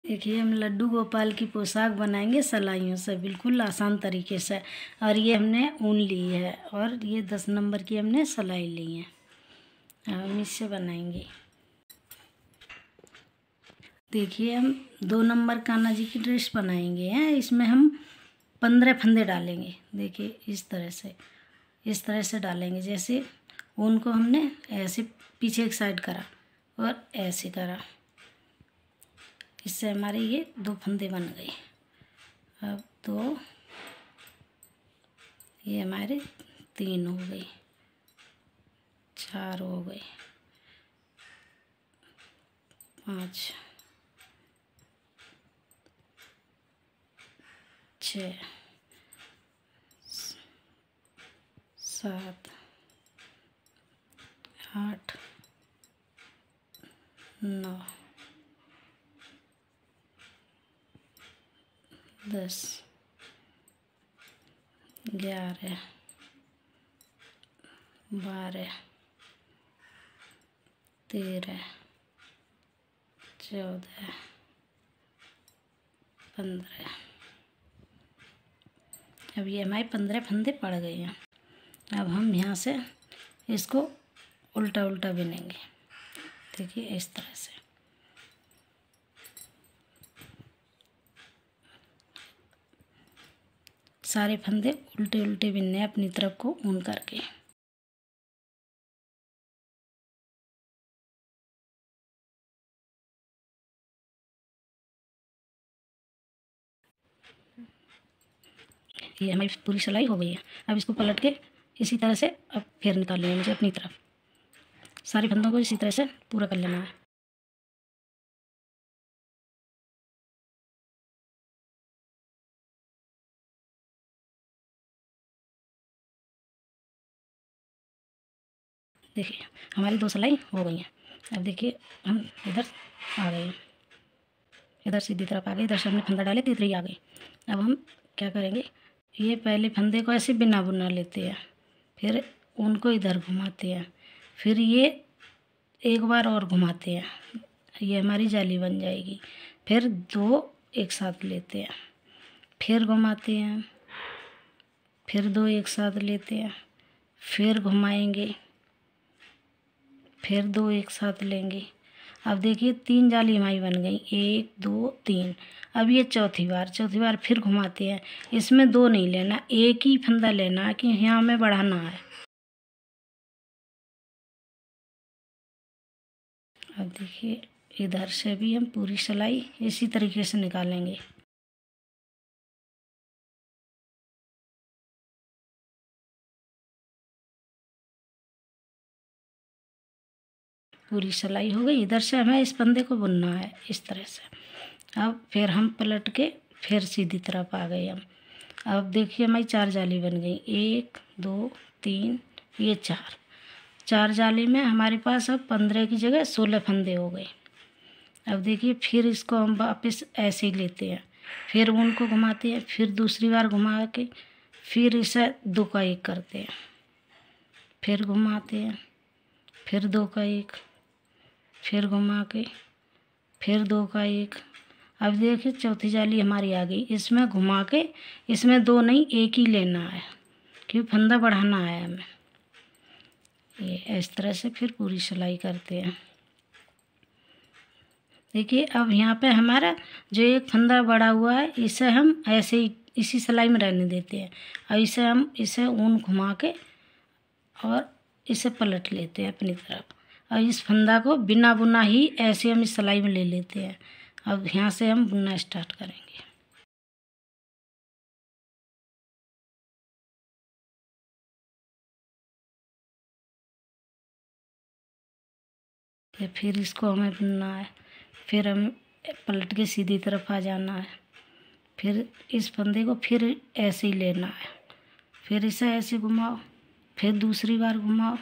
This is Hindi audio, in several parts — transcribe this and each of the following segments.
देखिए हम लड्डू गोपाल की पोशाक बनाएंगे सिलाइयों से, बिल्कुल आसान तरीके से। और ये हमने ऊन ली है और ये 10 नंबर की हमने सिलाई ली है। हम इससे बनाएंगे। देखिए हम 2 नंबर कान्हा जी की ड्रेस बनाएंगे हैं। इसमें हम 15 फंदे डालेंगे। देखिए इस तरह से डालेंगे। जैसे ऊन को हमने ऐसे पीछे एक साइड करा और ऐसे करा, इससे हमारे ये 2 फंदे बन गए। अब तो ये हमारे 3 हो गए, 4 हो गए, 5, 6, 7, 8, 9, 10, 11, 12, 13, 14, 15। अब ये हमारे 15 फंदे पड़ गए हैं। अब हम यहाँ से इसको उल्टा उल्टा बिनेंगे। देखिए इस तरह से। सारे फंदे उल्टे उल्टे बिनने हैं अपनी तरफ को ऊन करके। ये हमारी पूरी सिलाई हो गई है। अब इसको पलट के इसी तरह से अब फिर निकाल लेंगे मुझे अपनी तरफ। सारे फंदों को इसी तरह से पूरा कर लेना है। देखिए हमारी 2 सिलाई हो गई हैं। अब देखिए हम इधर आ गए हैं, इधर सीधी तरफ आ गए। इधर से हमने फंदा डाले तो इधर ही आ गए। अब हम क्या करेंगे, ये पहले फंदे को ऐसे बिना बुना लेते हैं, फिर उनको इधर घुमाते हैं, फिर ये एक बार और घुमाते हैं। ये हमारी जाली बन जाएगी। फिर 2 एक साथ लेते हैं, फिर घुमाते हैं, फिर 2 एक साथ लेते हैं, फिर घुमाएंगे, फिर 2 एक साथ लेंगे। अब देखिए 3 जाली हमारी बन गई, 1 2 3। अब ये चौथी बार फिर घुमाते हैं। इसमें 2 नहीं लेना, एक ही फंदा लेना है कि यहाँ हमें बढ़ाना है। अब देखिए इधर से भी हम पूरी सिलाई इसी तरीके से निकालेंगे। पूरी सिलाई हो गई। इधर से हमें इस फंदे को बुनना है इस तरह से। अब फिर हम पलट के फिर सीधी तरफ आ गए हम। अब देखिए हमारी 4 जाली बन गई, 1 2 3, ये 4 जाली में हमारे पास अब 15 की जगह 16 फंदे हो गए। अब देखिए फिर इसको हम वापस ऐसे ही लेते हैं, फिर ऊन को घुमाते हैं, फिर दूसरी बार घुमा के फिर इसे 2 का 1 करते हैं, फिर घुमाते हैं, फिर 2 का 1, फिर घुमा के फिर 2 का 1। अब देखिए चौथी जाली हमारी आ गई। इसमें घुमा के इसमें 2 नहीं, 1 ही लेना है क्योंकि फंदा बढ़ाना है हमें। ये इस तरह से फिर पूरी सिलाई करते हैं। देखिए अब यहाँ पे हमारा जो एक फंदा बढ़ा हुआ है इसे हम ऐसे ही इसी सिलाई में रहने देते हैं। और इसे ऊन घुमा के और इसे पलट लेते हैं अपनी तरफ। और इस फंदा को बिना बुना ही ऐसे हम इस सिलाई में ले लेते हैं। अब यहाँ से हम बुनना स्टार्ट करेंगे। ये फिर इसको हमें बुनना है, फिर हम पलट के सीधी तरफ आ जाना है, फिर इस फंदे को फिर ऐसे ही लेना है, फिर इसे ऐसे घुमाओ, फिर दूसरी बार घुमाओ,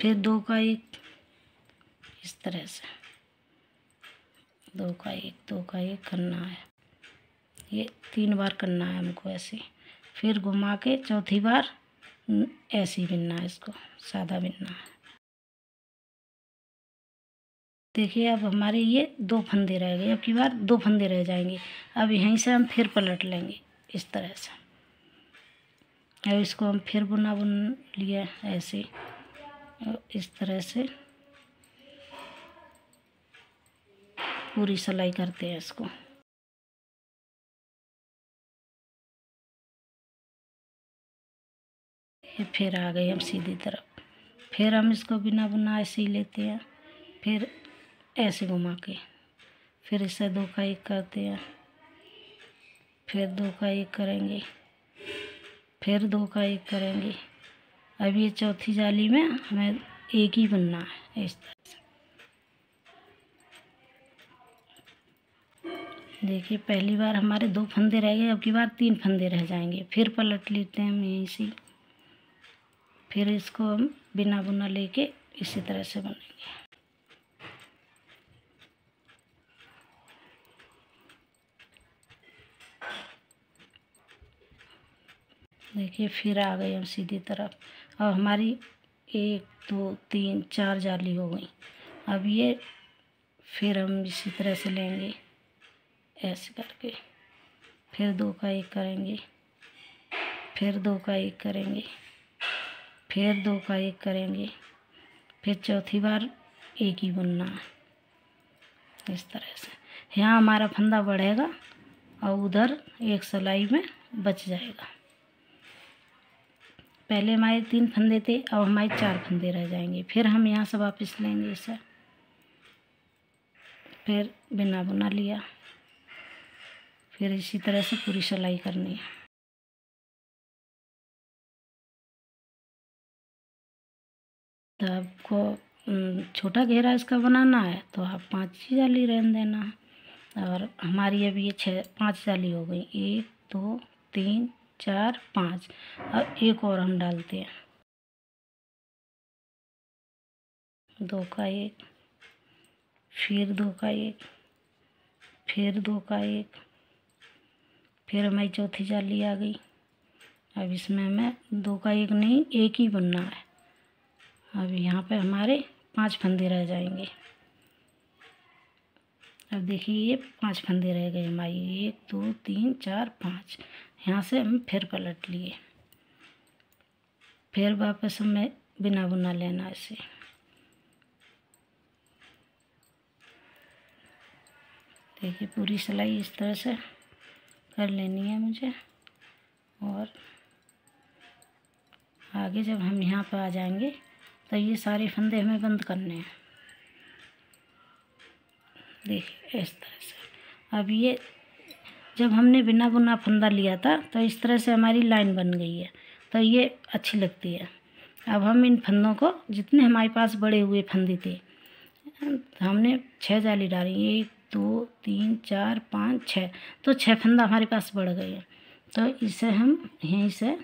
फिर 2 का 1, इस तरह से 2 का 1 2 का 1 करना है। ये 3 बार करना है हमको ऐसे। फिर घुमा के चौथी बार ऐसे ही बिनना है, इसको सादा बिनना है। देखिए अब हमारे ये 2 फंदे रह गए, अब की बार 2 फंदे रह जाएंगे। अब यहीं से हम फिर पलट लेंगे इस तरह से। अब इसको हम फिर बुन लिया ऐसे, इस तरह से पूरी सिलाई करते हैं इसको। ये फिर आ गए हम सीधी तरफ, फिर हम इसको बिना बुना ऐसे ही लेते हैं, फिर ऐसे घुमा के फिर इसे 2 का 1 करते हैं, फिर 2 का 1 करेंगे, फिर 2 का 1 करेंगे। अब ये चौथी जाली में हमें एक ही बुनना है इस तरह से। देखिए पहली बार हमारे 2 फंदे रह गए, अब की बार 3 फंदे रह जाएंगे। फिर पलट लेते हैं हम यहीं से, फिर इसको हम बिना बुना लेके इसी तरह से बुनेंगे। देखिए फिर आ गए हम सीधी तरफ। अब हमारी 1 2 3 4 जाली हो गई। अब ये फिर हम इसी तरह से लेंगे ऐसे करके, फिर 2 का 1 करेंगे, फिर 2 का 1 करेंगे, फिर 2 का 1 करेंगे, फिर चौथी बार एक ही बुनना है इस तरह से। यहाँ हमारा फंदा बढ़ेगा और उधर एक सिलाई में बच जाएगा। पहले हमारे 3 फंदे थे, अब हमारे 4 फंदे रह जाएंगे। फिर हम यहाँ से वापस लेंगे इसे, फिर बिना बुना लिया, फिर इसी तरह से पूरी सिलाई करनी है। तो आपको छोटा घेरा इसका बनाना है तो आप 5 ही जाली रहने देना है। और हमारी अभी ये 5 जाली हो गई, 1 2 3 4 5। अब एक और हम डालते हैं, 2 का 1, फिर 2 का 1, फिर 2 का 1, फिर हमारी चौथी जाली आ गई। अब इसमें हमें 2 का 1 नहीं, एक ही बुनना है। अब यहाँ पे हमारे 5 फंदे रह जाएंगे। अब देखिए ये 5 फंदे रह गए हमारी, 1 2 3 4 5। यहाँ से हम फिर पलट लिए, फिर वापस हमें बिना बुना लेना इसे। देखिए पूरी सिलाई इस तरह से कर लेनी है मुझे। और आगे जब हम यहाँ पर आ जाएंगे तो ये सारे फंदे हमें बंद करने हैं। देखिए इस तरह से। अब ये जब हमने बिना बुना फंदा लिया था तो इस तरह से हमारी लाइन बन गई है, तो ये अच्छी लगती है। अब हम इन फंदों को, जितने हमारे पास बड़े हुए फंदे थे, तो हमने 6 जाली डाली, 1 2 3 4 5 6, तो 6 फंदा हमारे पास बढ़ गए हैं। तो इसे हम यहीं से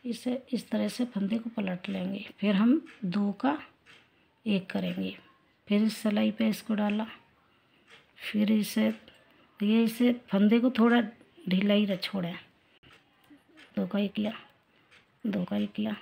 इसे इस तरह से फंदे को पलट लेंगे, फिर हम 2 का 1 करेंगे, फिर इस सिलाई पे इसको डाला, फिर इसे फंदे को थोड़ा ढीला ही छोड़ें, 2 का 1 किया, 2 का 1 किया,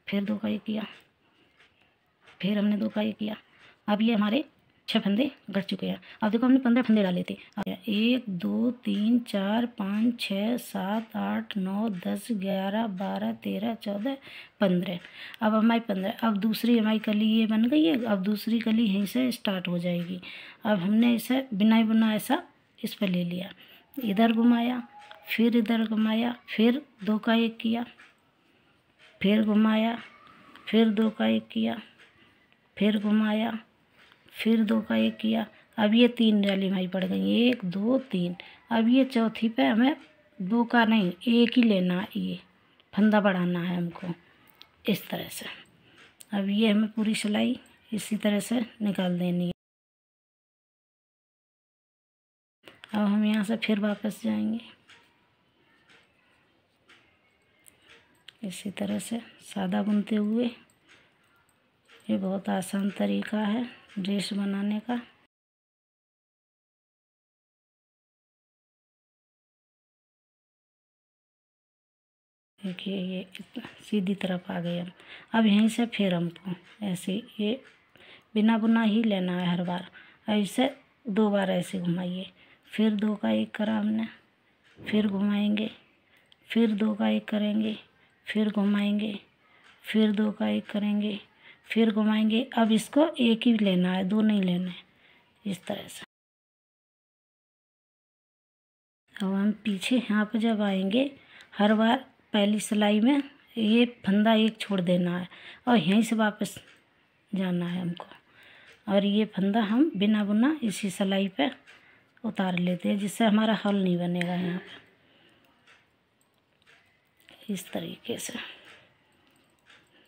फिर 2 का 1 किया, फिर हमने 2 का 1 किया। अब ये हमारे 6 फंदे घट चुके हैं। अब देखो हमने 15 फंदे डाले थे। 1 2 3 4 5 6 7 8 9 10 11 12 13 14 15। अब हमारी 15, अब दूसरी हमारी कली ये बन गई है। अब दूसरी कली यहीं से स्टार्ट हो जाएगी। अब हमने इसे बिना ही बुना ऐसा इस पर ले लिया, इधर घुमाया, फिर इधर घुमाया, फिर 2 का 1 किया, फिर घुमाया, फिर 2 का 1 किया, फिर घुमाया, फिर 2 का 1 किया। अब ये 3 जाली हमारी पड़ गई, 1 2 3। अब ये चौथी पे हमें 2 का नहीं, 1 ही लेना है, ये फंदा बढ़ाना है हमको इस तरह से। अब ये हमें पूरी सिलाई इसी तरह से निकाल देनी है। अब हम यहाँ से फिर वापस जाएंगे इसी तरह से सादा बुनते हुए। ये बहुत आसान तरीका है ड्रेस बनाने का। देखिए ये सीधी तरफ आ गए हम। अब यहीं से फिर हमको ऐसे ये बिना बुना ही लेना है हर बार। ऐसे 2 बार ऐसे घुमाइए, फिर 2 का 1 करा हमने, फिर घुमाएंगे, फिर 2 का 1 करेंगे, फिर घुमाएंगे, फिर 2 का 1 करेंगे, फिर घुमाएंगे। अब इसको एक ही लेना है, 2 नहीं लेना है, इस तरह से। अब हम पीछे यहाँ पर जब आएंगे, हर बार पहली सिलाई में ये फंदा एक छोड़ देना है और यहीं से वापस जाना है हमको। और ये फंदा हम बिना बुना इसी सिलाई पे उतार लेते हैं, जिससे हमारा हल नहीं बनेगा यहाँ पे। इस तरीके से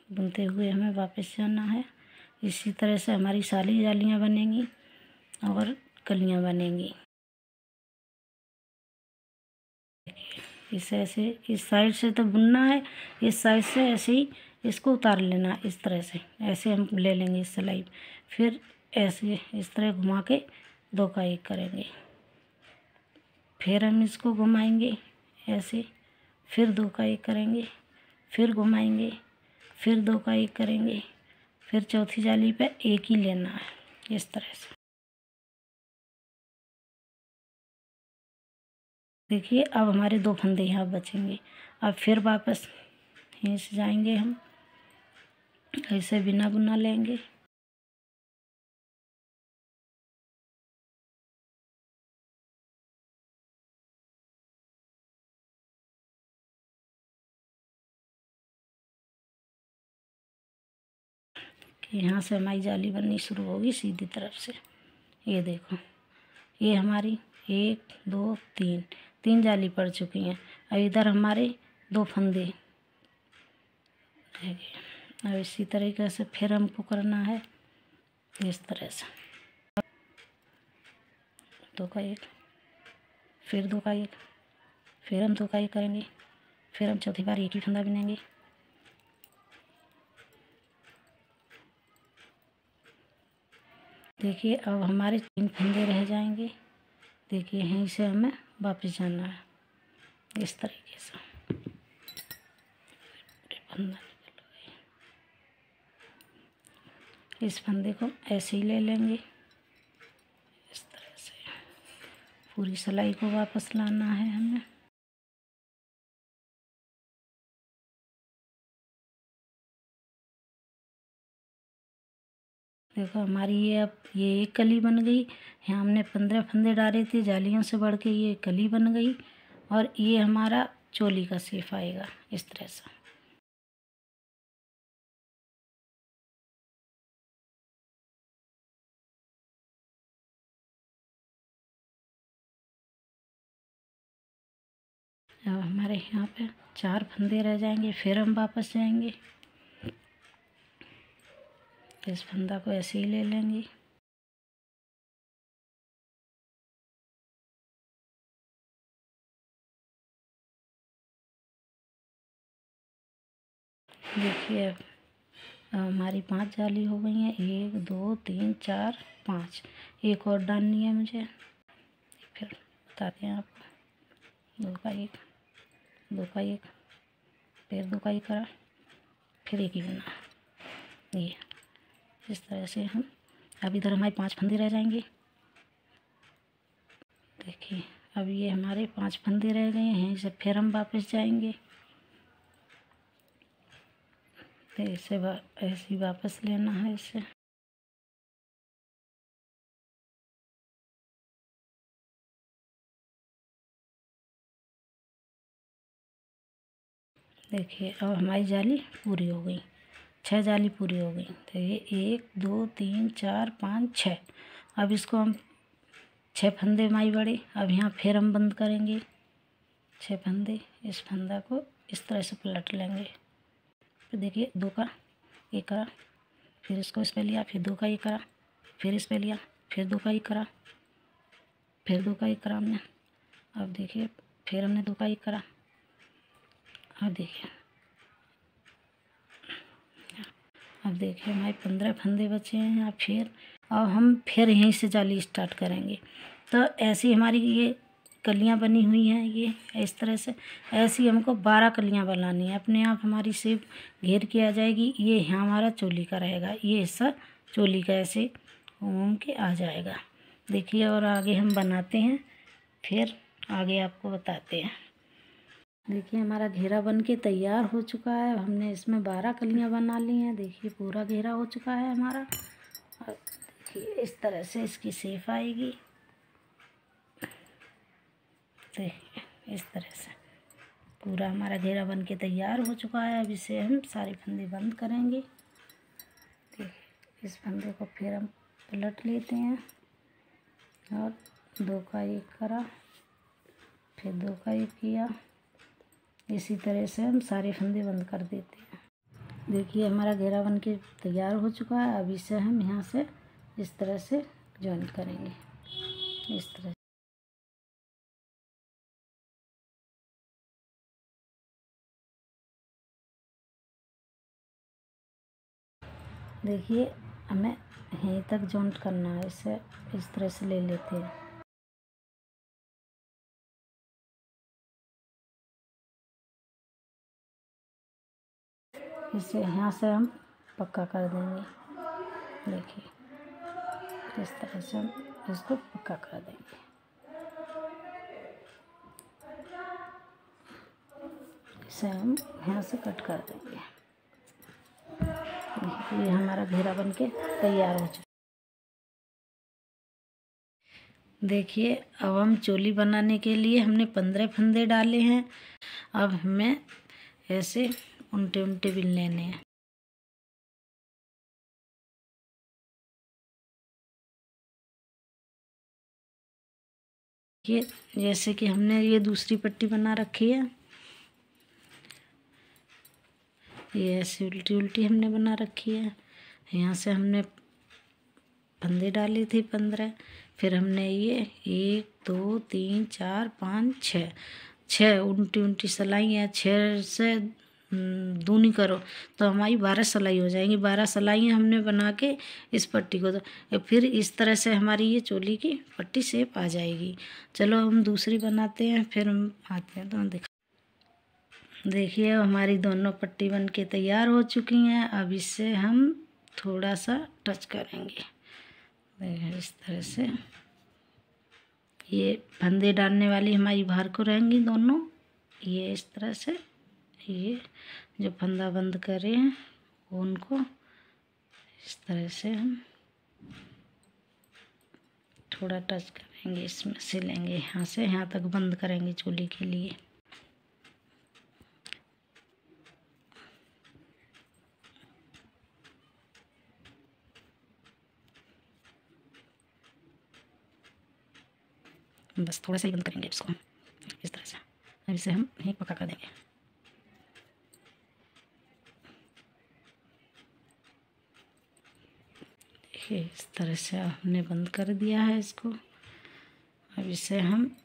बुनते हुए हमें वापस जाना है। इसी तरह से हमारी सारी जालियाँ बनेंगी और कलियाँ बनेंगी। इस ऐसे इस साइड से तो बुनना है, इस साइड से ऐसे ही इसको उतार लेना, इस तरह से ऐसे हम ले लेंगे इस सिलाई। फिर ऐसे इस तरह घुमा के 2 का 1 करेंगे, फिर हम इसको घुमाएंगे ऐसे, फिर 2 का 1 करेंगे, फिर घुमाएंगे, फिर 2 का 1 करेंगे, फिर चौथी जाली पे 1 ही लेना है, इस तरह से। देखिए अब हमारे 2 फंदे यहाँ बचेंगे। अब फिर वापस यहीं से जाएंगे हम, ऐसे बिना बुना लेंगे, कि यहाँ से हमारी जाली बननी शुरू होगी सीधी तरफ से। ये देखो, ये हमारी 1 2 3 जाली पड़ चुकी हैं। और इधर हमारे 2 फंदे रह गए। अब इसी तरीके से फिर हमको करना है इस तरह से, 2 का 1, फिर 2 का 1, फिर हम 2 का 1 करेंगे, फिर हम चौथी बार 1 ही फंदा बुनेंगे। देखिए अब हमारे 3 फंदे रह जाएंगे। देखिए यहीं से हमें वापस जाना है, इस तरीके से। फंदा निकल गया, इस फंदे को ऐसे ही ले लेंगे, इस तरह से पूरी सिलाई को वापस लाना है हमें। देखो हमारी ये अब ये एक कली बन गई। यहाँ हमने 15 फंदे डाले थे, जालियों से बढ़ के ये कली बन गई और ये हमारा चोली का शेप आएगा इस तरह से। अब हमारे यहाँ पे 4 फंदे रह जाएंगे, फिर हम वापस जाएंगे, इस फंदा को ऐसे ही ले लेंगे। देखिए अब हमारी 5 जाली हो गई हैं, 1 2 3 4 5। एक और डालनी है मुझे, फिर बताते हैं आपको। 2 का 1, 2 का 1, फिर 2 का 1 करा, फिर 1 ही बना। ये इस तरह से हम अब इधर हमारे 5 फंदे रह जाएंगे। देखिए अब ये हमारे 5 फंदे रह गए हैं, इसे फिर हम वापस जाएंगे, तो इसे ऐसे ही वापस लेना है इसे। देखिए अब हमारी जाली पूरी हो गई, 6 जाली पूरी हो गई। तो ये 1 2 3 4 5 6। अब इसको हम 6 फंदे माई बड़े, अब यहाँ फिर हम बंद करेंगे 6 फंदे। इस फंदा को इस तरह से पलट लेंगे। फिर देखिए 2 का 1 करा, फिर इसको इस पे लिया, फिर 2 का 1 करा, फिर इस पे लिया, फिर 2 का 1 करा, फिर 2 का 1 करा हमने। अब देखिए फिर हमने 2 का 1 करा। अब देखिए हमारे 15 फंदे बचे हैं। अब हम फिर यहीं से जाली स्टार्ट करेंगे। तो ऐसी हमारी ये कलियां बनी हुई हैं, ये इस तरह से। ऐसी हमको 12 कलियां बनानी है, अपने आप हमारी शेप घेर के आ जाएगी। ये यहाँ हमारा चोली का रहेगा, ये हिस्सा चोली का ऐसे घूम के आ जाएगा। देखिए, और आगे हम बनाते हैं, फिर आगे आपको बताते हैं। देखिए, हमारा घेरा बन के तैयार हो चुका है। हमने इसमें 12 कलियां बना ली हैं। देखिए, पूरा घेरा हो चुका है हमारा। और देखिए, इस तरह से इसकी शेप आएगी। देखिए, इस तरह से पूरा हमारा घेरा बन के तैयार हो चुका है। अब इसे हम सारे फंदे बंद करेंगे। देखिए, इस फंदे को फिर हम पलट लेते हैं और 2 का 1 करा, फिर 2 का 1 किया। इसी तरह से हम सारे फंदे बंद कर देते हैं। देखिए, हमारा घेरा बन के तैयार हो चुका है। अब इसे हम यहाँ से इस तरह से जॉइन करेंगे, इस तरह। देखिए, हमें यहीं तक जॉइंट करना है। इसे इस तरह से ले लेते हैं। इसे यहाँ से हम पक्का कर देंगे। देखिए, इस तरह से हम इसको पक्का कर देंगे। इसे हम यहाँ से कट कर देंगे। ये हमारा घेरा बन के तैयार हो चुका। देखिए, अब हम चोली बनाने के लिए हमने 15 फंदे डाले हैं। अब हमें ऐसे उल्टे उल्टे बिन लेने हैं। ये जैसे कि हमने ये दूसरी पट्टी बना रखी है, ये ऐसे उल्टी उल्टी हमने बना रखी है। यहाँ से हमने फंदे डाले थे 15। फिर हमने ये 1 2 3 4 5 6 उल्टी उल्टी सिलाई है। 6 से दूनी करो तो हमारी 12 सिलाई हो जाएंगी। 12 सिलाइयाँ हमने बना के इस पट्टी को तो फिर इस तरह से हमारी ये चोली की पट्टी शेप आ जाएगी। चलो हम दूसरी बनाते हैं, फिर हम आते हैं तो दिखा। देखिए, हमारी दोनों पट्टी बन के तैयार हो चुकी हैं। अब इससे हम थोड़ा सा टच करेंगे। देखिए, इस तरह से ये फंदे डालने वाली हमारी बाहर को रहेंगी दोनों। ये इस तरह से ये जो फंदा बंद करे हैं उनको इस तरह से हम थोड़ा टच करेंगे, इसमें सिलेंगे। यहाँ से यहाँ तक बंद करेंगे चोली के लिए। बस थोड़ा सा ही बंद करेंगे इसको इस तरह से। अब इसे हम यहीं पक्का कर देंगे। देखिए, इस तरह से हमने बंद कर दिया है इसको। अब इसे हम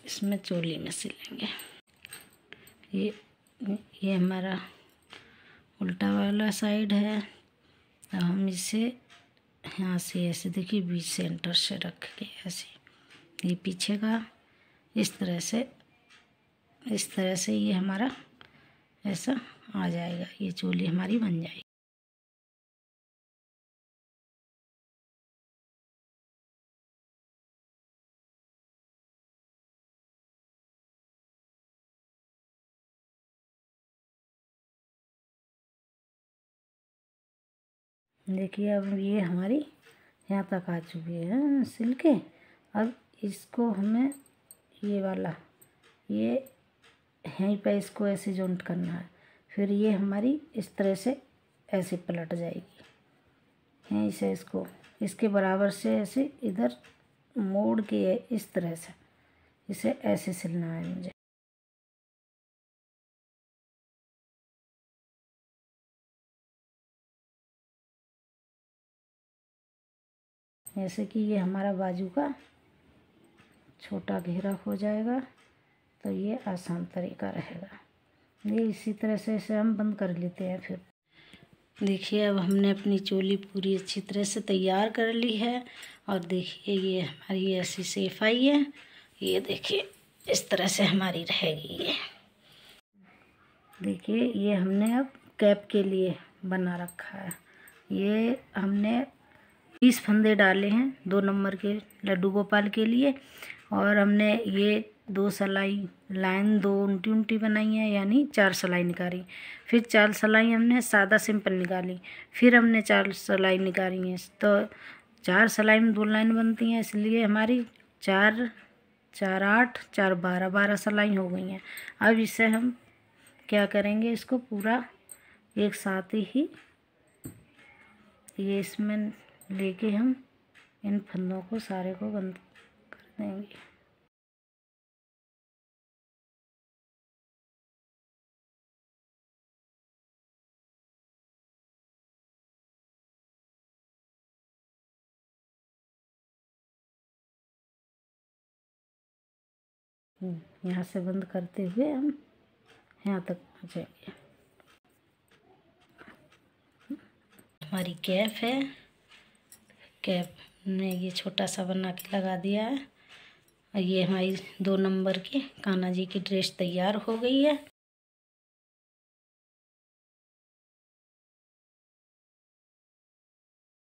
इसमें चोली में सिलेंगे। ये हमारा उल्टा वाला साइड है। अब हम इसे यहाँ से ऐसे देखिए बीच सेंटर से रख के ऐसे ये पीछे का इस तरह से ये हमारा ऐसा आ जाएगा। ये चोली हमारी बन जाएगी। देखिए, अब ये हमारी यहाँ तक आ चुकी है सिल के। अब इसको हमें ये वाला ये यहीं पे इसको ऐसे जॉइंट करना है। फिर ये हमारी इस तरह से ऐसे पलट जाएगी। यहीं से इसको इसके बराबर से ऐसे इधर मोड़ के इस तरह से इसे ऐसे सिलना है मुझे। जैसे कि ये हमारा बाजू का छोटा घेरा हो जाएगा तो ये आसान तरीका रहेगा। ये इसी तरह से इसे हम बंद कर लेते हैं। फिर देखिए, अब हमने अपनी चोली पूरी अच्छी तरह से तैयार कर ली है। और देखिए, ये हमारी ऐसी शेप आई है। ये देखिए, इस तरह से हमारी रहेगी ये। देखिए, ये हमने अब कैप के लिए बना रखा है। ये हमने 20 फंदे डाले हैं 2 नंबर के लड्डू गोपाल के लिए। और हमने ये 2 सिलाई लाइन 2 उल्टी उल्टी बनाई है, यानी 4 सिलाई निकाली। फिर 4 सिलाई हमने सादा सिंपल निकाली, फिर हमने 4 सिलाई निकाली हैं। तो 4 सिलाई में 2 लाइन बनती हैं, इसलिए हमारी 4 4 8 4 12 12 सिलाई हो गई हैं। अब इसे हम क्या करेंगे, इसको पूरा एक साथ ही ये इसमें लेके हम इन फंदों को सारे को बंद कर देंगे। यहाँ से बंद करते हुए हम यहाँ तक पहुँचेंगे। हमारी कैप है, कैप ने ये छोटा सा बना के लगा दिया है। ये हमारी 2 नंबर की कान्हा जी की ड्रेस तैयार हो गई है।